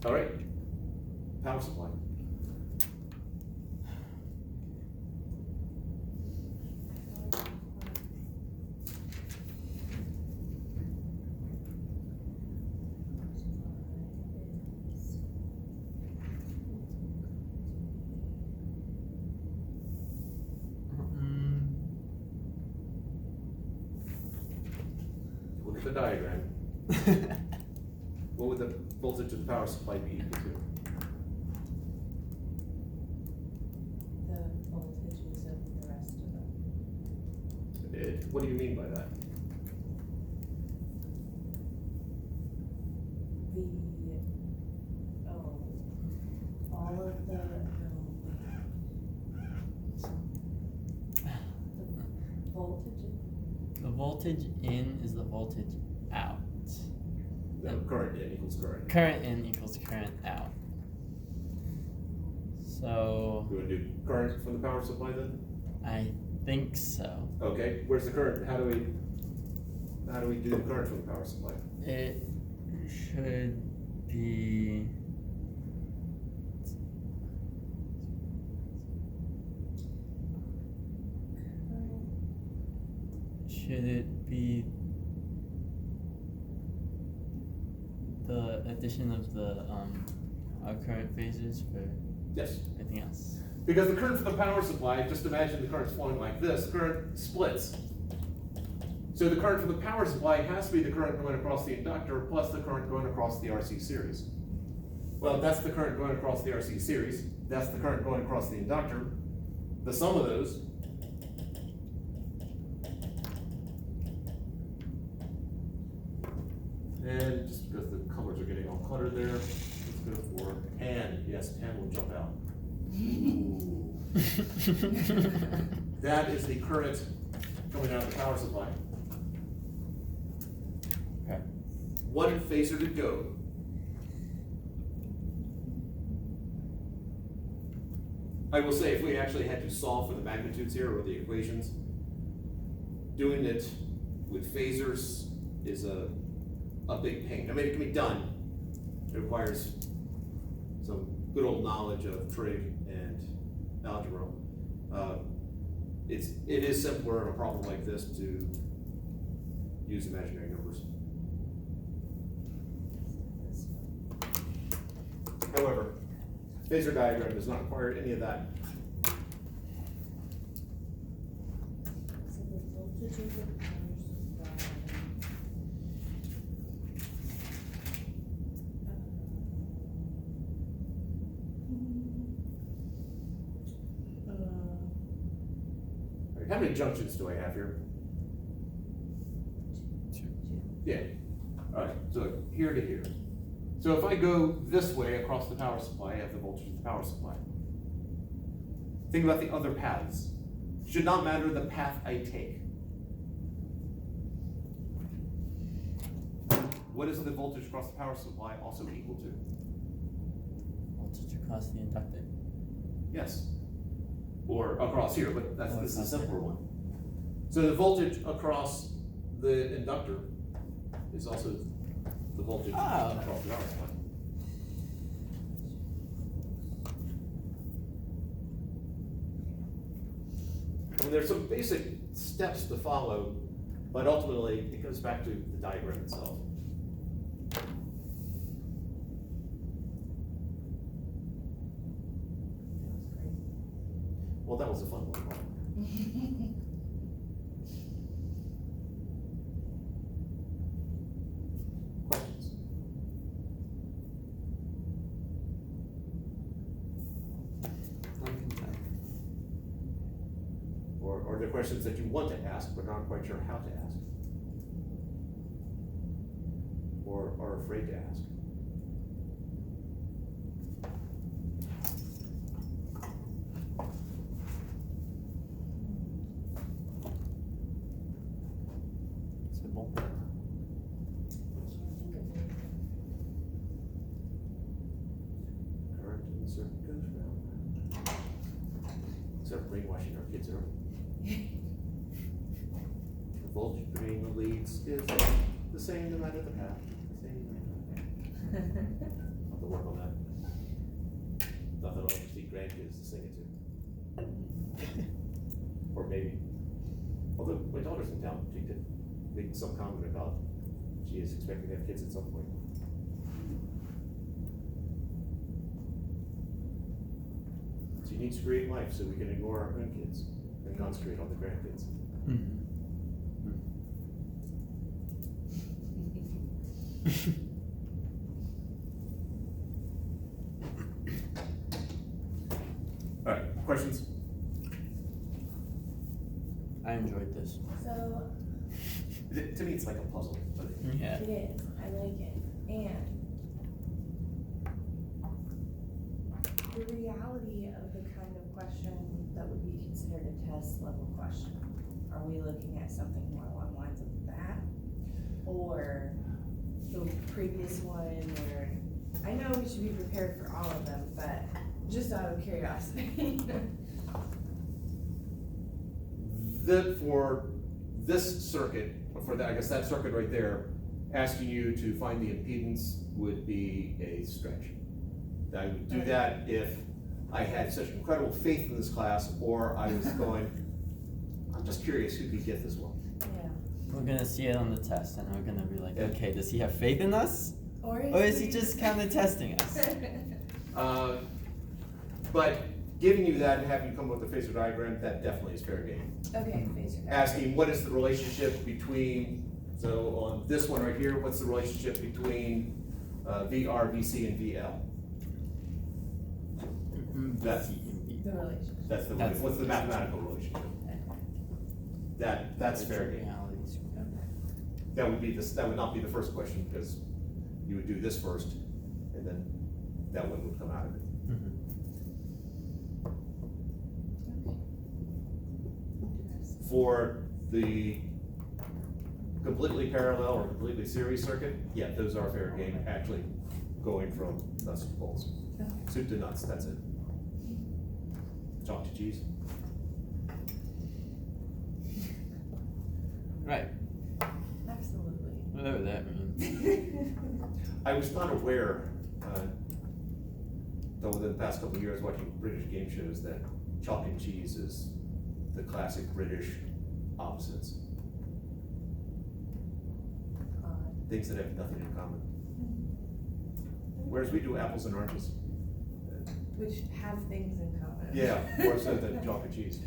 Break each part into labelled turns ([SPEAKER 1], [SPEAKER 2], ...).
[SPEAKER 1] All right. Power supply. Look at the diagram. What would the voltage of the power supply be equal to?
[SPEAKER 2] The voltages of the rest of them.
[SPEAKER 1] What do you mean by that?
[SPEAKER 2] All of the voltage.
[SPEAKER 3] The voltage in is the voltage out.
[SPEAKER 1] No, current in equals current.
[SPEAKER 3] Current in equals current out. So
[SPEAKER 1] You want to do current from the power supply then?
[SPEAKER 3] I think so.
[SPEAKER 1] Okay, where's the current? How do we do the current from the power supply?
[SPEAKER 3] It should be should it be the addition of the current phasors for
[SPEAKER 1] Yes.
[SPEAKER 3] everything else?
[SPEAKER 1] Because the current from the power supply, just imagine the current's flowing like this, current splits. So the current from the power supply has to be the current going across the inductor plus the current going across the RC series. Well, that's the current going across the RC series. That's the current going across the inductor. The sum of those and just because the colors are getting all cluttered there, let's go for 10. Yes, 10 will jump out. That is the current coming out of the power supply.
[SPEAKER 3] Okay.
[SPEAKER 1] What phasor did go? I will say, if we actually had to solve for the magnitudes here or the equations, doing it with phasors is a big pain. I mean, it can be done. It requires some good old knowledge of trig and algebra. It is simpler in a problem like this to use imaginary numbers. However, phasor diagram does not require any of that.
[SPEAKER 2] So the voltage of the power supply.
[SPEAKER 1] All right, how many junctions do I have here? Yeah. All right, so here to here. So if I go this way across the power supply, I have the voltage of the power supply. Think about the other paths. Should not matter the path I take. What is the voltage across the power supply also equal to?
[SPEAKER 3] Voltage across the inductor.
[SPEAKER 1] Yes. Or across here, but this is a
[SPEAKER 3] across
[SPEAKER 1] simpler
[SPEAKER 3] here.
[SPEAKER 1] one. So the voltage across the inductor is also the voltage across the power supply. I mean, there's some basic steps to follow, but ultimately it goes back to the diagram itself. Well, that was a fun one. Questions? Or are there questions that you want to ask but aren't quite sure how to ask? Or are afraid to ask?
[SPEAKER 3] Simple.
[SPEAKER 1] Current in the circuit goes round. Except brainwashing our kids early. The voltage between the leads is the same no matter the path. The same no matter the path. I'll have to work on that. Not that I'll ever see grandkids to sing it to. Or maybe, although my daughter's in town, she did make some comment about she is expecting to have kids at some point. She needs to create life so we can ignore our own kids and concentrate on the grandkids. All right, questions?
[SPEAKER 3] I enjoyed this.
[SPEAKER 2] So,
[SPEAKER 1] To me, it's like a puzzle, but
[SPEAKER 3] Yeah.
[SPEAKER 2] it is, I like it, and the reality of the kind of question that would be considered a test level question, are we looking at something more along the lines of that? Or the previous one where, I know we should be prepared for all of them, but just out of curiosity.
[SPEAKER 1] for this circuit, for that, I guess that circuit right there, asking you to find the impedance would be a stretch. I would do that if I had such incredible faith in this class, or I was going, I'm just curious who could get this one.
[SPEAKER 2] Yeah.
[SPEAKER 3] We're gonna see it on the test, and we're gonna be like, okay, does he have faith in us,
[SPEAKER 2] Or
[SPEAKER 3] or is he just kind of testing us?
[SPEAKER 1] But giving you that and having you come up with a phasor diagram, that definitely is fair game.
[SPEAKER 2] Okay, phasor diagram.
[SPEAKER 1] Asking what is the relationship between, so on this one right here, what's the relationship between VR, VC, and VL? That's-
[SPEAKER 2] The relationship.
[SPEAKER 1] That's the,
[SPEAKER 3] That's-
[SPEAKER 1] what's the mathematical relationship? That's fair game.
[SPEAKER 3] Realities.
[SPEAKER 1] That would be this, that would not be the first question, because you would do this first, and then that one would come out of it. For the completely parallel or completely series circuit, yeah, those are fair game, actually going from nuts to bolts.
[SPEAKER 2] Okay.
[SPEAKER 1] Soup to nuts, that's it. Chalk to cheese.
[SPEAKER 3] Right,
[SPEAKER 2] Absolutely.
[SPEAKER 3] whatever that means.
[SPEAKER 1] I was not aware, though within the past couple of years watching British game shows, that chalk and cheese is the classic British opposites. Things that have nothing in common. Whereas we do apples and oranges.
[SPEAKER 2] Which have things in common.
[SPEAKER 1] Yeah, more so than chalk and cheese.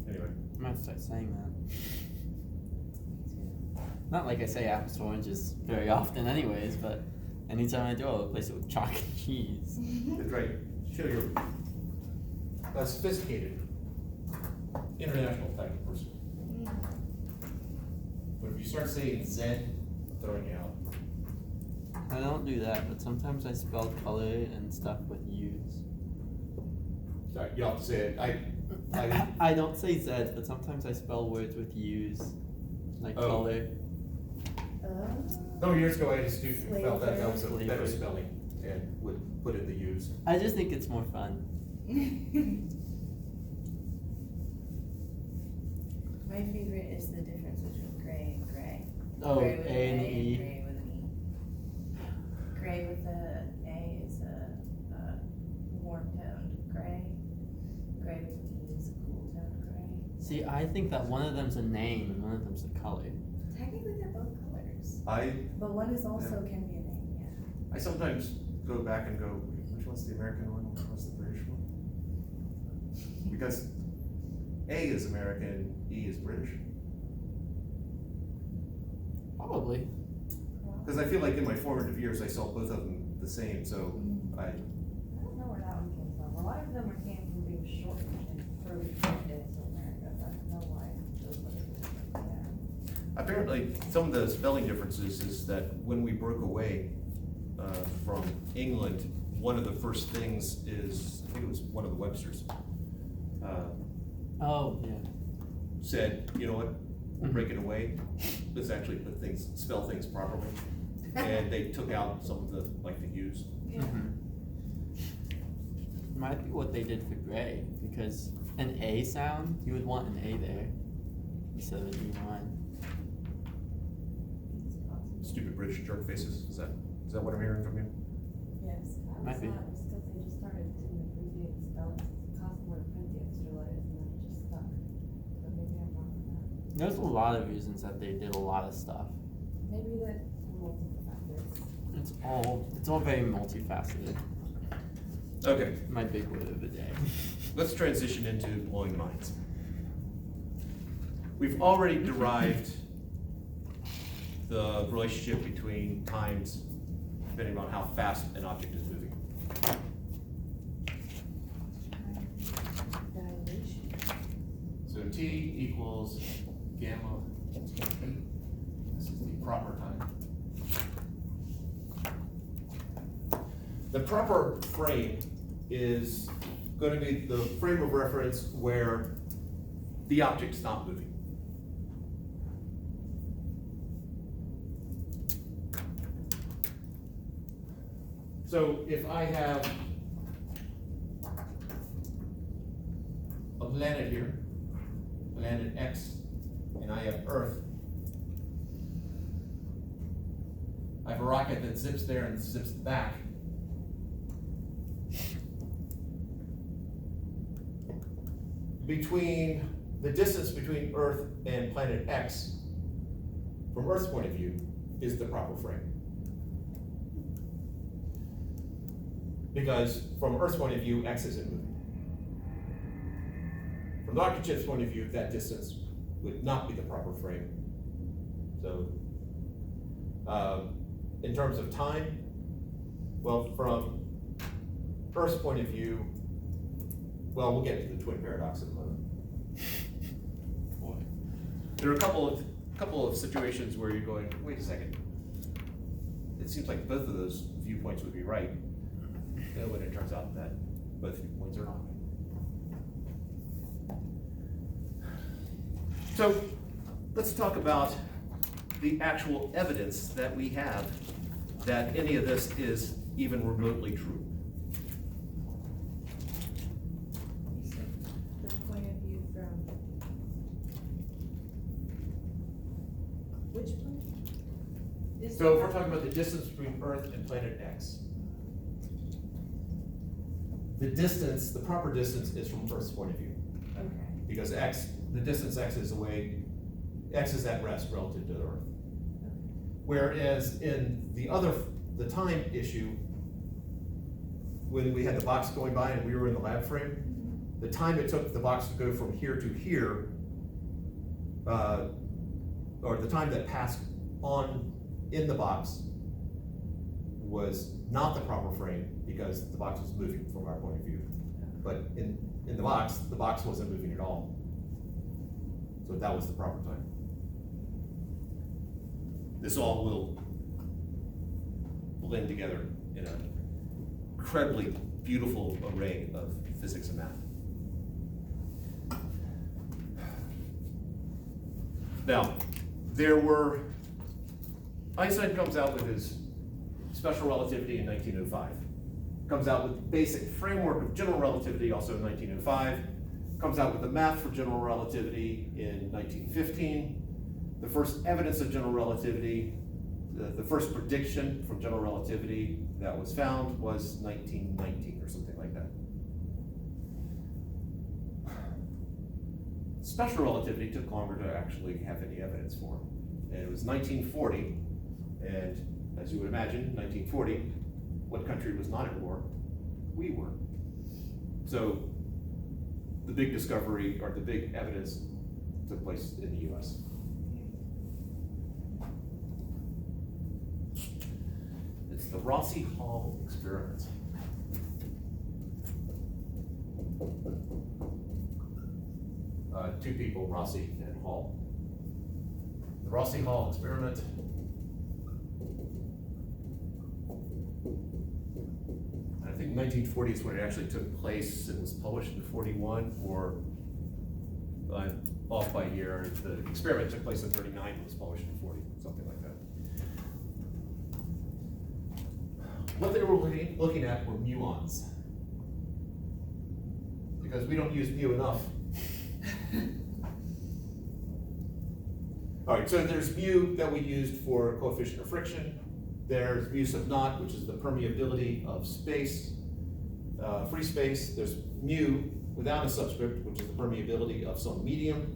[SPEAKER 1] Anyway,
[SPEAKER 3] I might start saying that. Not like I say apples to oranges very often anyways, but anytime I do, I'll replace it with chalk and cheese.
[SPEAKER 1] that's right. Show you're a sophisticated, international type of person. But if you start saying Z, I'm throwing you out.
[SPEAKER 3] I don't do that, but sometimes I spell color and stuff with U's.
[SPEAKER 1] Sorry, you have to say it. I
[SPEAKER 3] I don't say Z's, but sometimes I spell words with U's, like
[SPEAKER 1] Oh.
[SPEAKER 3] color.
[SPEAKER 1] No, years ago I had a student who felt that was a
[SPEAKER 3] Flavor.
[SPEAKER 1] better spelling and would put in the U's.
[SPEAKER 3] I just think it's more fun.
[SPEAKER 2] My favorite is the difference between gray and gray.
[SPEAKER 3] Oh,
[SPEAKER 2] Gray with
[SPEAKER 3] A
[SPEAKER 2] an
[SPEAKER 3] and
[SPEAKER 2] A
[SPEAKER 3] E.
[SPEAKER 2] gray with an E. Gray with a A is a warm toned gray. Gray with an E is a cool toned gray.
[SPEAKER 3] See, I think that one of them's a name and one of them's a color.
[SPEAKER 2] Technically, they're both colors,
[SPEAKER 1] I
[SPEAKER 2] but one is also can be a name. Yeah.
[SPEAKER 1] I sometimes go back and go, which one's the American one, which one's the British one? Because A is American, E is British.
[SPEAKER 3] Probably.
[SPEAKER 1] Because I feel like in my formative years, I saw both of them the same, so I,
[SPEAKER 4] I don't know where that one came from. A lot of them came from being shortened and through into America. I don't know why those others are different. Yeah.
[SPEAKER 1] apparently, some of the spelling differences is that when we broke away from England, one of the first things is, I think it was one of the Websters,
[SPEAKER 3] Oh, yeah.
[SPEAKER 1] said, you know what, we're breaking away, let's actually put things, spell things properly. And they took out some of the, like the U's.
[SPEAKER 2] Yeah.
[SPEAKER 3] Might be what they did for gray, because an A sound, you would want an A there instead of an E1.
[SPEAKER 1] stupid British jerk faces. Is that what I'm hearing from you?
[SPEAKER 2] Yes.
[SPEAKER 4] I
[SPEAKER 3] Might be.
[SPEAKER 4] thought it was because they just started to abbreviate the spellings, it cost more to print the extra letters and then it just stuck. But maybe I'm wrong on that.
[SPEAKER 3] There's a lot of reasons that they did a lot of stuff.
[SPEAKER 4] Maybe that multiple factors.
[SPEAKER 3] It's all very multifaceted.
[SPEAKER 1] Okay,
[SPEAKER 3] My big word of the day.
[SPEAKER 1] let's transition into blowing minds. We've already derived the relationship between times depending on how fast an object is moving.
[SPEAKER 2] Dilation.
[SPEAKER 1] So t equals gamma t. This is the proper time. The proper frame is going to be the frame of reference where the object's not moving. So if I have a planet here, planet X, and I have Earth, I have a rocket that zips there and zips back. Between the distance between Earth and planet X, from Earth's point of view, is the proper frame. Because from Earth's point of view, X isn't moving. From the rocket ship's point of view, that distance would not be the proper frame. So, in terms of time, well, from Earth's point of view, well, we'll get to the twin paradox in a moment. Boy. There are a couple of situations where you're going, wait a second. It seems like both of those viewpoints would be right. When it turns out that both viewpoints are not right. So let's talk about the actual evidence that we have that any of this is even remotely true.
[SPEAKER 2] You said the point of view from which point?
[SPEAKER 1] So if we're talking about the distance between Earth and planet X, the distance, the proper distance is from Earth's point of view.
[SPEAKER 2] Okay.
[SPEAKER 1] Because X, the distance X is away, X is at rest relative to the Earth. Whereas in the time issue, when we had the box going by and we were in the lab frame, the time it took the box to go from here to here, or the time that passed in the box was not the proper frame because the box was moving from our point of view. But in the box wasn't moving at all. So that was the proper time. This all will blend together in an incredibly beautiful array of physics and math. Now, Einstein comes out with his special relativity in 1905. Comes out with the basic framework of general relativity also in 1905. Comes out with the math for general relativity in 1915. The first evidence of general relativity, the first prediction from general relativity that was found was 1919 or something like that. Special relativity took longer to actually have any evidence for. And it was 1940, and as you would imagine, 1940, what country was not at war? We were. So the big discovery, or the big evidence, took place in the US. It's the Rossi-Hall experiment. Two people, Rossi and Hall. The Rossi-Hall experiment. I think 1940 is when it actually took place. It was published in 41, or I'm off by a year. The experiment took place in 39, it was published in 40, something like that. What they were looking at were muons. Because we don't use mu enough. All right, so there's mu that we used for coefficient of friction. There's mu sub naught, which is the permeability of space, free space. There's mu without a subscript, which is the permeability of some medium.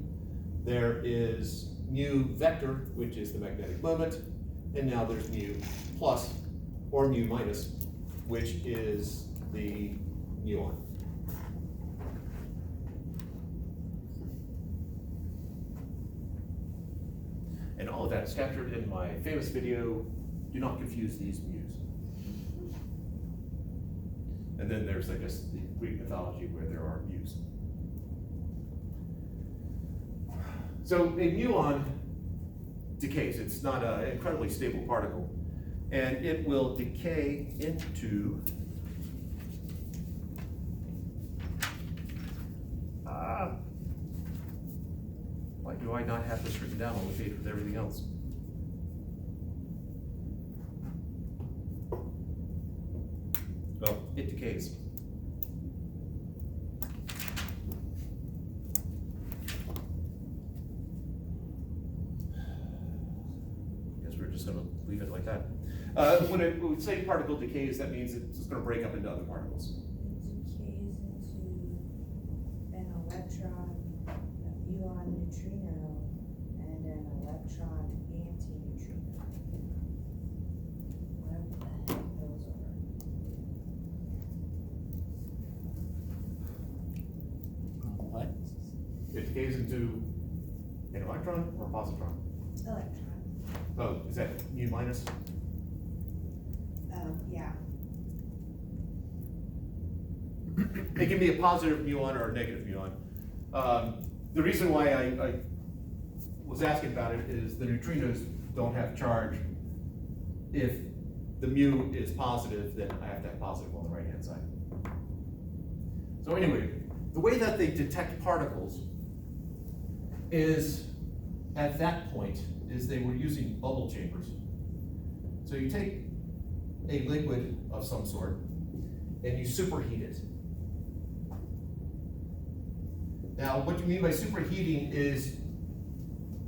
[SPEAKER 1] There is mu vector, which is the magnetic moment. And now there's mu plus or mu minus, which is the muon. And all of that is captured in my famous video, Do Not Confuse These Mu's. And then there's, I guess, the Greek mythology where there are mu's. So a muon decays. It's not an incredibly stable particle. And it will decay into why do I not have this written down on the page with everything else? Well, it decays. Guess we're just gonna leave it like that. When we say particle decays, that means it's gonna break up into other particles.
[SPEAKER 2] It decays into an electron, a muon neutrino, and an electron antineutrino. Whatever the heck those are.
[SPEAKER 3] What?
[SPEAKER 1] It decays into an electron or a positron?
[SPEAKER 2] Electron.
[SPEAKER 1] Oh, is that mu minus?
[SPEAKER 2] Yeah.
[SPEAKER 1] It can be a positive muon or a negative muon. The reason why I was asking about it is the neutrinos don't have charge. If the mu is positive, then I have to have positive on the right-hand side. So anyway, the way that they detect particles is, at that point, is they were using bubble chambers. So you take a liquid of some sort and you superheat it. Now, what you mean by superheating is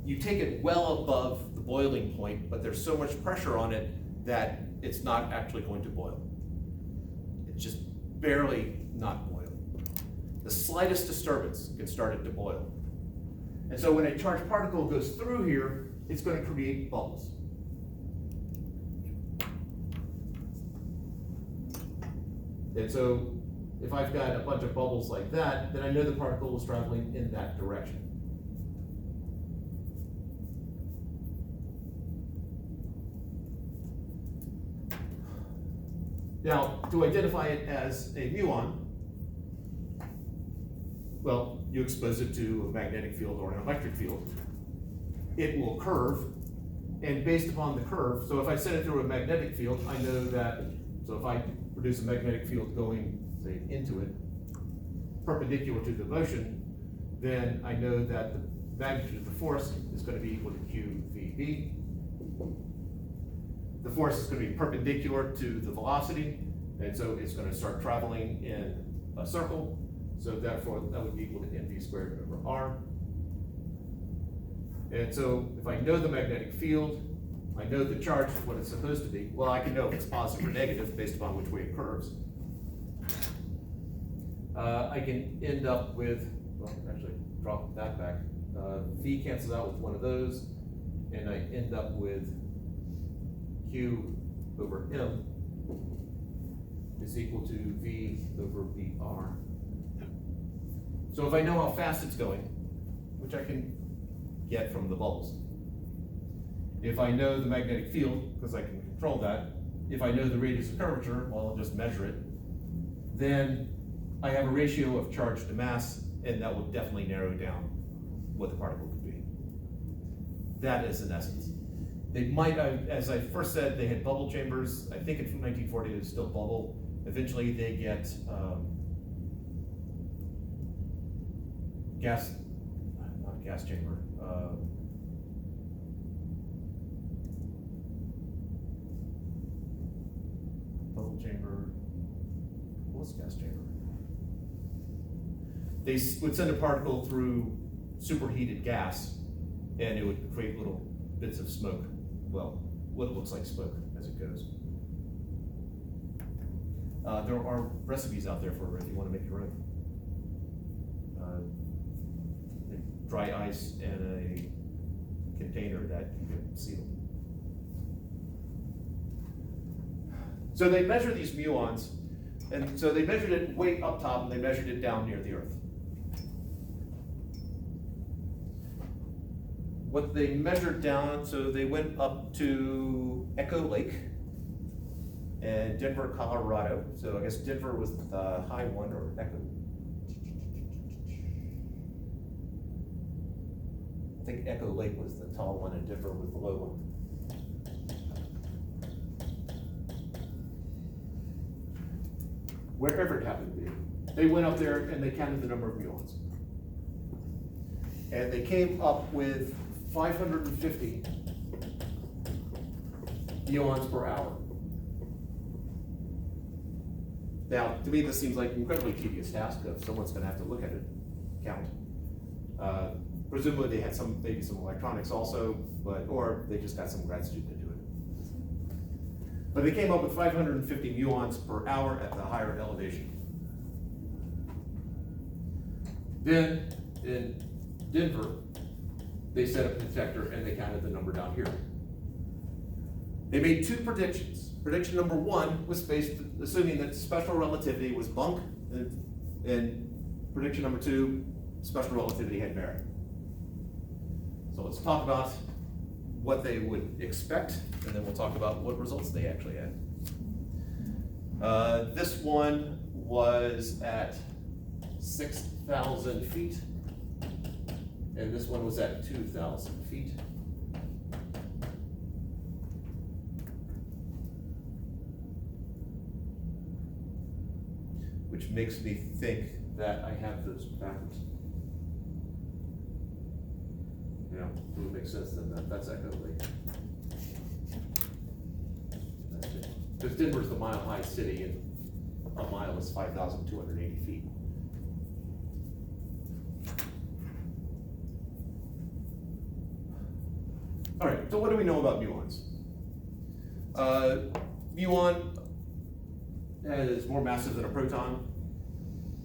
[SPEAKER 1] you take it well above the boiling point, but there's so much pressure on it that it's not actually going to boil. It's just barely not boiling. The slightest disturbance can start it to boil. And so when a charged particle goes through here, it's going to create bubbles. And so if I've got a bunch of bubbles like that, then I know the particle is traveling in that direction. Now, to identify it as a muon, well, you expose it to a magnetic field or an electric field. It will curve, and based upon the curve, so if I send it through a magnetic field, I know that, so if I produce a magnetic field going, say, into it, perpendicular to the motion, then I know that the magnitude of the force is going to be equal to QVB. The force is going to be perpendicular to the velocity, and so it's going to start traveling in a circle. So therefore, that would be equal to mv squared over r. And so if I know the magnetic field, I know the charge is what it's supposed to be. Well, I can know if it's positive or negative based upon which way it curves. I can end up with, well, actually, drop that back. V cancels out with one of those, and I end up with Q over M is equal to V over VR. So if I know how fast it's going, which I can get from the bubbles. If I know the magnetic field, because I can control that, if I know the radius of curvature, well, I'll just measure it, then I have a ratio of charge to mass, and that will definitely narrow down what the particle could be. That is in essence. They might, as I first said, they had bubble chambers. I think in 1940 it was still bubble. Eventually they get not gas chamber. Bubble chamber, what was gas chamber? They would send a particle through superheated gas, and it would create little bits of smoke, well, what looks like smoke as it goes. There are recipes out there for if you want to make your own. Dry ice and a container that you can seal. So they measure these muons, and so they measured it way up top and they measured it down near the Earth. What they measured down, so they went up to Echo Lake and Denver, Colorado. So I guess Denver was the high one, or Echo. I think Echo Lake was the tall one and Denver was the low one. Wherever it happened to be. They went up there and they counted the number of muons. And they came up with 550 muons per hour. Now, to me, this seems like an incredibly tedious task if someone's gonna have to look at it, count. Presumably they had maybe some electronics also, or they just got some grad student to do it. But they came up with 550 muons per hour at the higher elevation. Then, in Denver, they set up a detector and they counted the number down here. They made two predictions. Prediction number one was based, assuming that special relativity was bunk, and prediction number two, special relativity had merit. So let's talk about what they would expect, and then we'll talk about what results they actually had. This one was at 6,000 feet, and this one was at 2,000 feet. Which makes me think that I have those backwards. Yeah, it would make sense then, that's Echo Lake. Because Denver's the mile-high city, and a mile is 5,280 feet. All right, so what do we know about muons? Muon is more massive than a proton.